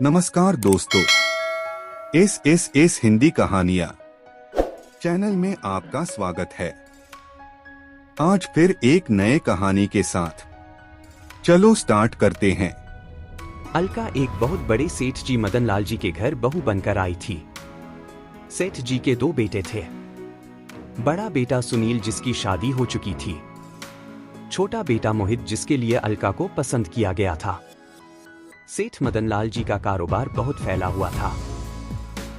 नमस्कार दोस्तों, एस हिंदी कहानियाँ चैनल में आपका स्वागत है। आज फिर एक नए कहानी के साथ चलो स्टार्ट करते हैं। अलका एक बहुत बड़े सेठ जी मदन लाल जी के घर बहू बनकर आई थी। सेठ जी के 2 बेटे थे। बड़ा बेटा सुनील जिसकी शादी हो चुकी थी, छोटा बेटा मोहित जिसके लिए अलका को पसंद किया गया था। सेठ मदन लाल जी का कारोबार बहुत फैला हुआ था।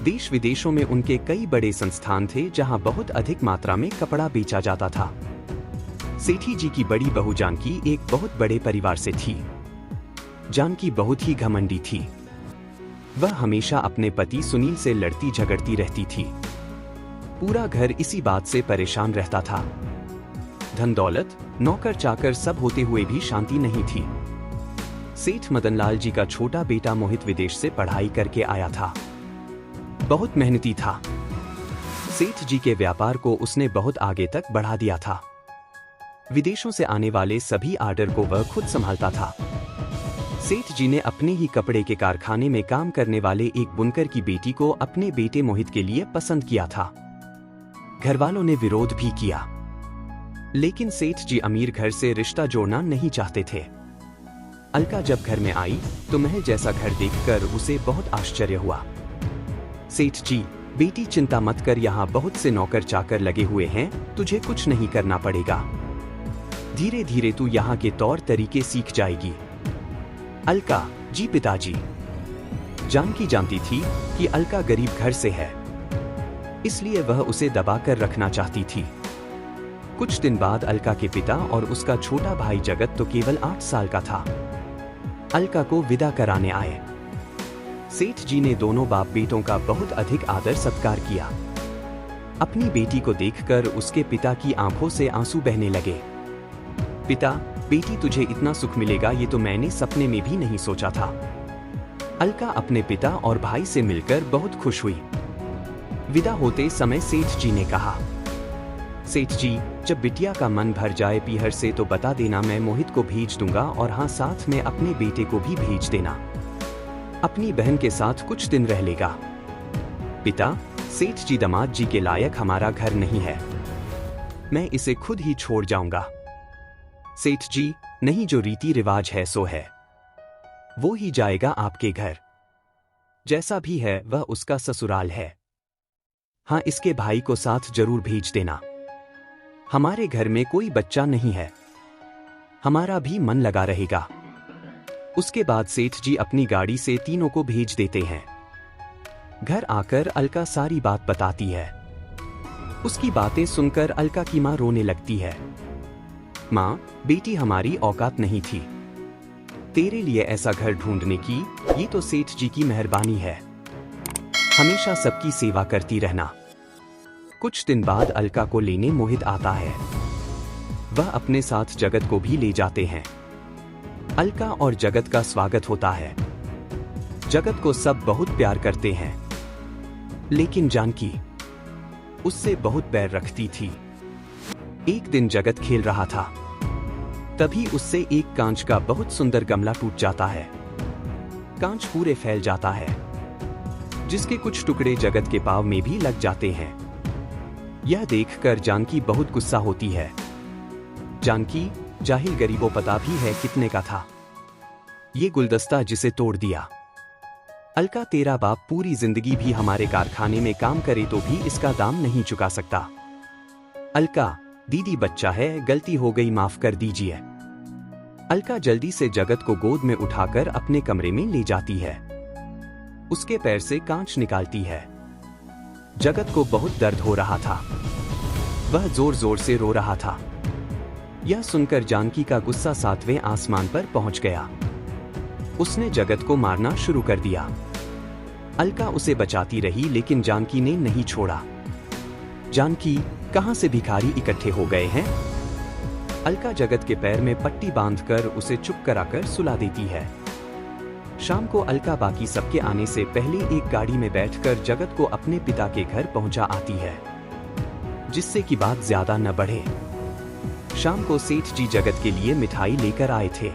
देश विदेशों में उनके कई बड़े संस्थान थे जहां बहुत अधिक मात्रा में कपड़ा बेचा जाता था। सेठी जी की बड़ी बहू जानकी एक बहुत बड़े परिवार से थी। जानकी बहुत ही घमंडी थी। वह हमेशा अपने पति सुनील से लड़ती झगड़ती रहती थी। पूरा घर इसी बात से परेशान रहता था। धन दौलत, नौकर चाकर सब होते हुए भी शांति नहीं थी। सेठ मदन लाल जी का छोटा बेटा मोहित विदेश से पढ़ाई करके आया था। बहुत मेहनती था। सेठ जी के व्यापार को उसने बहुत आगे तक बढ़ा दिया था। विदेशों से आने वाले सभी आर्डर को वह खुद संभालता था। सेठ जी ने अपने ही कपड़े के कारखाने में काम करने वाले एक बुनकर की बेटी को अपने बेटे मोहित के लिए पसंद किया था। घरवालों ने विरोध भी किया, लेकिन सेठ जी अमीर घर से रिश्ता जोड़ना नहीं चाहते थे। अलका जब घर में आई तो महल जैसा घर देखकर उसे बहुत आश्चर्य हुआ। सेठ जी, बेटी चिंता मत कर, यहाँ बहुत से नौकर चाकर लगे हुए हैं, तुझे कुछ नहीं करना पड़ेगा। धीरे धीरे तू यहाँ के तौर तरीके सीख जाएगी। अलका, जी पिताजी। जानकी जानती थी कि अलका गरीब घर से है, इसलिए वह उसे दबाकर रखना चाहती थी। कुछ दिन बाद अलका के पिता और उसका छोटा भाई जगत तो केवल 8 साल का था, अलका को विदा कराने आए। सेठ जी ने दोनों बाप बेटों का बहुत अधिक आदर सत्कार किया। अपनी बेटी को देखकर उसके पिता की आंखों से आंसू बहने लगे। पिता, बेटी तुझे इतना सुख मिलेगा ये तो मैंने सपने में भी नहीं सोचा था। अलका अपने पिता और भाई से मिलकर बहुत खुश हुई। विदा होते समय सेठ जी ने कहा, सेठ जी, जब बिटिया का मन भर जाए पीहर से तो बता देना, मैं मोहित को भेज दूंगा, और हाँ, साथ में अपने बेटे को भी भेज देना। अपनी बहन के साथ कुछ दिन रह लेगा। पिता, सेठ जी दामाद जी के लायक हमारा घर नहीं है, मैं इसे खुद ही छोड़ जाऊंगा। सेठ जी, नहीं, जो रीति रिवाज है सो है, वो ही जाएगा आपके घर। जैसा भी है वह उसका ससुराल है। हाँ, इसके भाई को साथ जरूर भेज देना। हमारे घर में कोई बच्चा नहीं है, हमारा भी मन लगा रहेगा। उसके बाद सेठ जी अपनी गाड़ी से तीनों को भेज देते हैं। घर आकर अलका सारी बात बताती है। उसकी बातें सुनकर अलका की मां रोने लगती है। मां, बेटी हमारी औकात नहीं थी तेरे लिए ऐसा घर ढूंढने की, ये तो सेठ जी की मेहरबानी है। हमेशा सबकी सेवा करती रहना। कुछ दिन बाद अलका को लेने मोहित आता है। वह अपने साथ जगत को भी ले जाते हैं। अलका और जगत का स्वागत होता है। जगत को सब बहुत प्यार करते हैं, लेकिन जानकी उससे बहुत बैर रखती थी। एक दिन जगत खेल रहा था, तभी उससे एक कांच का बहुत सुंदर गमला टूट जाता है। कांच पूरे फैल जाता है, जिसके कुछ टुकड़े जगत के पांव में भी लग जाते हैं। यह देखकर जानकी बहुत गुस्सा होती है। जानकी, जाहिल गरीबों, पता भी है कितने का था ये गुलदस्ता जिसे तोड़ दिया। अलका, तेरा बाप पूरी जिंदगी भी हमारे कारखाने में काम करे तो भी इसका दाम नहीं चुका सकता। अलका, दीदी बच्चा है, गलती हो गई, माफ कर दीजिए। अलका जल्दी से जगत को गोद में उठाकर अपने कमरे में ले जाती है। उसके पैर से कांच निकालती है। जगत को बहुत दर्द हो रहा था, वह जोर जोर से रो रहा था। यह सुनकर जानकी का गुस्सा 7वें आसमान पर पहुंच गया। उसने जगत को मारना शुरू कर दिया। अलका उसे बचाती रही, लेकिन जानकी ने नहीं छोड़ा। जानकी, कहां से भिखारी इकट्ठे हो गए हैं? अलका जगत के पैर में पट्टी बांधकर उसे चुप कराकर सुला देती है। शाम को अलका बाकी सबके आने से पहले एक गाड़ी में बैठकर जगत को अपने पिता के घर पहुंचा आती है, जिससे कि बात ज्यादा न बढ़े। शाम को सेठ जी जगत के लिए मिठाई लेकर आए थे,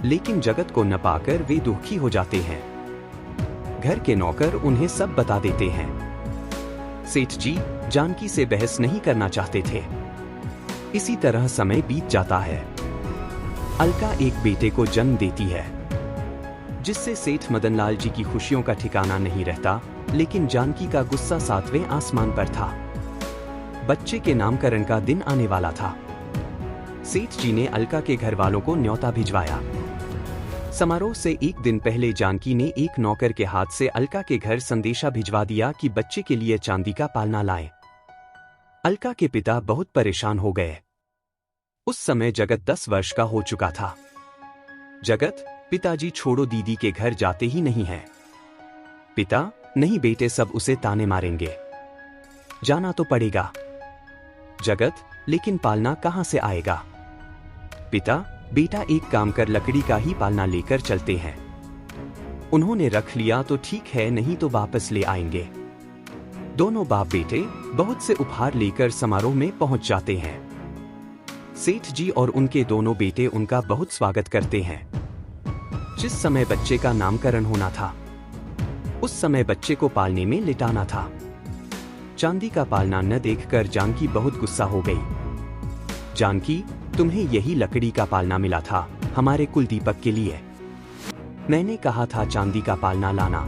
लेकिन जगत को न पाकर वे दुखी हो जाते हैं। घर के नौकर उन्हें सब बता देते हैं। सेठ जी जानकी से बहस नहीं करना चाहते थे। इसी तरह समय बीत जाता है। अलका एक बेटे को जन्म देती है, जिससे सेठ मदनलाल जी की खुशियों का ठिकाना नहीं रहता, लेकिन जानकी का गुस्सा 7वें आसमान पर था। बच्चे के नामकरण का दिन आने वाला था। सेठ जी ने अलका के घर वालों को न्योता भिजवाया। समारोह से एक दिन पहले जानकी ने एक नौकर के हाथ से अलका के घर संदेशा भिजवा दिया कि बच्चे के लिए चांदी का पालना लाएं। अलका के पिता बहुत परेशान हो गए। उस समय जगत 10 वर्ष का हो चुका था। जगत, पिताजी छोड़ो, दीदी के घर जाते ही नहीं है। पिता, नहीं बेटे, सब उसे ताने मारेंगे, जाना तो पड़ेगा। जगत, लेकिन पालना कहां से आएगा? पिता, बेटा एक काम कर, लकड़ी का ही पालना लेकर चलते हैं। उन्होंने रख लिया तो ठीक है, नहीं तो वापस ले आएंगे। दोनों बाप बेटे बहुत से उपहार लेकर समारोह में पहुंच जाते हैं। सेठ जी और उनके दोनों बेटे उनका बहुत स्वागत करते हैं। जिस समय बच्चे का नामकरण होना था, उस समय बच्चे को पालने में लिटाना था। चांदी का पालना न देखकर जानकी बहुत गुस्सा हो गई। जानकी, तुम्हें यही लकड़ी का पालना मिला था हमारे कुल दीपक के लिए। मैंने कहा था चांदी का पालना लाना।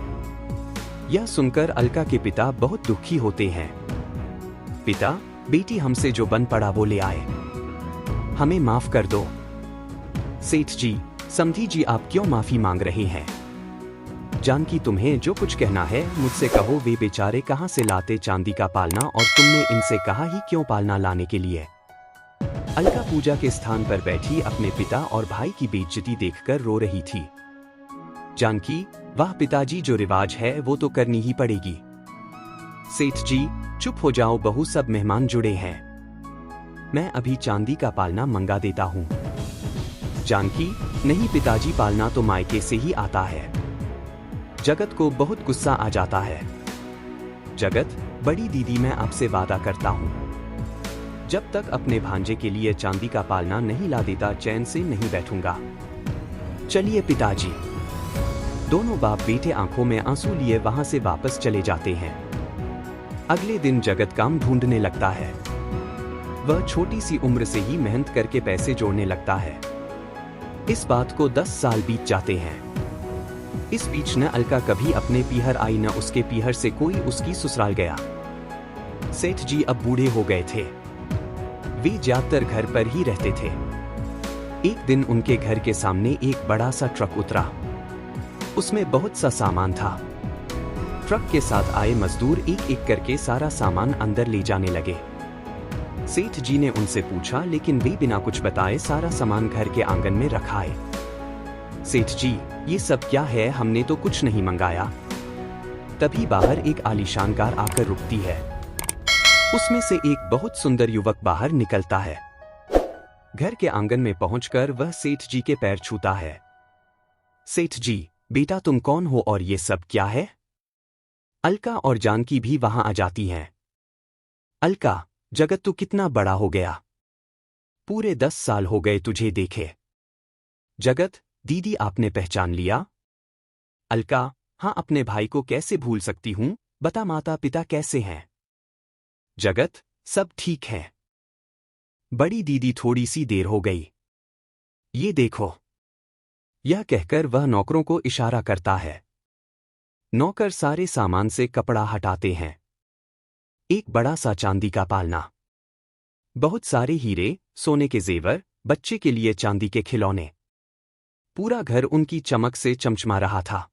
यह सुनकर अलका के पिता बहुत दुखी होते हैं। पिता, बेटी हमसे जो बन पड़ा वो ले आए, हमें माफ कर दो। सेठ जी, समधी जी, आप क्यों माफी मांग रहे हैं? जानकी, तुम्हें जो कुछ कहना है मुझसे कहो। वे बेचारे कहां से लाते चांदी का पालना, और तुमने इनसे कहा ही क्यों पालना लाने के लिए? अलका पूजा के स्थान पर बैठी अपने पिता और भाई की बेइज्जती देखकर रो रही थी। जानकी, वाह पिताजी, जो रिवाज है वो तो करनी ही पड़ेगी। सेठ जी, चुप हो जाओ बहू, सब मेहमान जुड़े हैं। मैं अभी चांदी का पालना मंगा देता हूँ। जानकी, नहीं पिताजी, पालना तो मायके से ही आता है। जगत को बहुत गुस्सा आ जाता है। जगत, बड़ी दीदी, मैं आपसे वादा करता हूँ, जब तक अपने भांजे के लिए चांदी का पालना नहीं ला देता चैन से नहीं बैठूंगा। चलिए पिताजी। दोनों बाप बेटे आंखों में आंसू लिए वहां से वापस चले जाते हैं। अगले दिन जगत काम ढूंढने लगता है। वह छोटी सी उम्र से ही मेहनत करके पैसे जोड़ने लगता है। इस बात को 10 साल बीत जाते हैं। इस बीच न अलका कभी अपने पीहर आई, न उसके पीहर से कोई उसकी ससुराल गया। सेठ जी अब बूढ़े हो गए थे। वे ज्यादातर घर पर ही रहते थे। एक दिन उनके घर के सामने एक बड़ा सा ट्रक उतरा। उसमें बहुत सा सामान था। ट्रक के साथ आए मजदूर एक एक करके सारा सामान अंदर ले जाने लगे। सेठ जी ने उनसे पूछा, लेकिन वे बिना कुछ बताए सारा सामान घर के आंगन में रखाए। सेठ जी, ये सब क्या है? हमने तो कुछ नहीं मंगाया। तभी बाहर एक आलीशान कार आकर रुकती है। उसमें से एक बहुत सुंदर युवक बाहर निकलता है। घर के आंगन में पहुंचकर वह सेठ जी के पैर छूता है। सेठ जी, बेटा तुम कौन हो और ये सब क्या है? अलका और जानकी भी वहां आ जाती हैं। अलका, जगत तू कितना बड़ा हो गया, पूरे 10 साल हो गए तुझे देखे। जगत, दीदी आपने पहचान लिया? अलका, हाँ, अपने भाई को कैसे भूल सकती हूं, बता माता पिता कैसे हैं? जगत, सब ठीक है। बड़ी दीदी थोड़ी सी देर हो गई, ये देखो। यह कहकर वह नौकरों को इशारा करता है। नौकर सारे सामान से कपड़ा हटाते हैं। एक बड़ा सा चांदी का पालना, बहुत सारे हीरे, सोने के जेवर, बच्चे के लिए चांदी के खिलौने। पूरा घर उनकी चमक से चमचमा रहा था।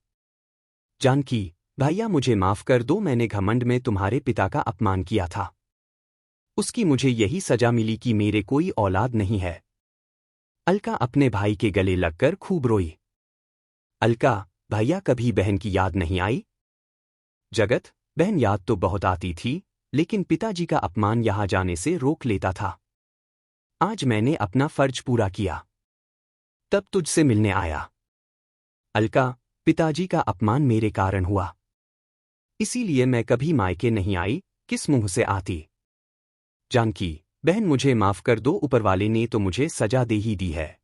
जानकी, भैया मुझे माफ कर दो, मैंने घमंड में तुम्हारे पिता का अपमान किया था। उसकी मुझे यही सजा मिली कि मेरे कोई औलाद नहीं है। अलका अपने भाई के गले लगकर खूब रोई। अलका, भैया कभी बहन की याद नहीं आई? जगत, बहन याद तो बहुत आती थी, लेकिन पिताजी का अपमान यहां जाने से रोक लेता था। आज मैंने अपना फर्ज पूरा किया, तब तुझसे मिलने आया। अलका, पिताजी का अपमान मेरे कारण हुआ, इसीलिए मैं कभी मायके नहीं आई, किस मुंह से आती। जानकी, बहन मुझे माफ कर दो, ऊपरवाले ने तो मुझे सजा दे ही दी है।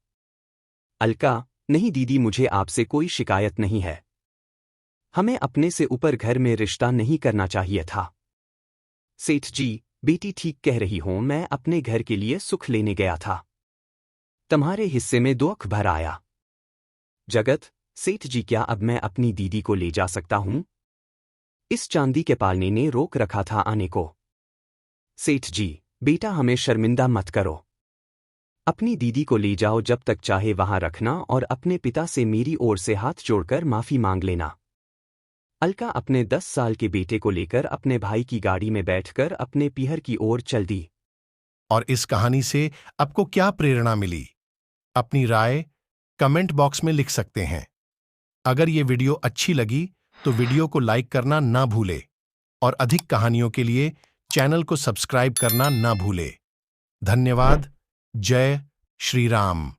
अलका, नहीं दीदी, मुझे आपसे कोई शिकायत नहीं है। हमें अपने से ऊपर घर में रिश्ता नहीं करना चाहिए था। सेठ जी, बेटी ठीक कह रही हो, मैं अपने घर के लिए सुख लेने गया था। तुम्हारे हिस्से में दुख भर आया। जगत, सेठ जी, क्या अब मैं अपनी दीदी को ले जा सकता हूं? इस चांदी के पालने ने रोक रखा था आने को। सेठ जी, बेटा हमें शर्मिंदा मत करो। अपनी दीदी को ले जाओ, जब तक चाहे वहां रखना, और अपने पिता से मेरी ओर से हाथ जोड़कर माफी मांग लेना। अलका अपने 10 साल के बेटे को लेकर अपने भाई की गाड़ी में बैठकर अपने पीहर की ओर चल दी। और इस कहानी से आपको क्या प्रेरणा मिली? अपनी राय कमेंट बॉक्स में लिख सकते हैं। अगर ये वीडियो अच्छी लगी तो वीडियो को लाइक करना ना भूले और अधिक कहानियों के लिए चैनल को सब्सक्राइब करना ना भूले। धन्यवाद। जय श्री राम।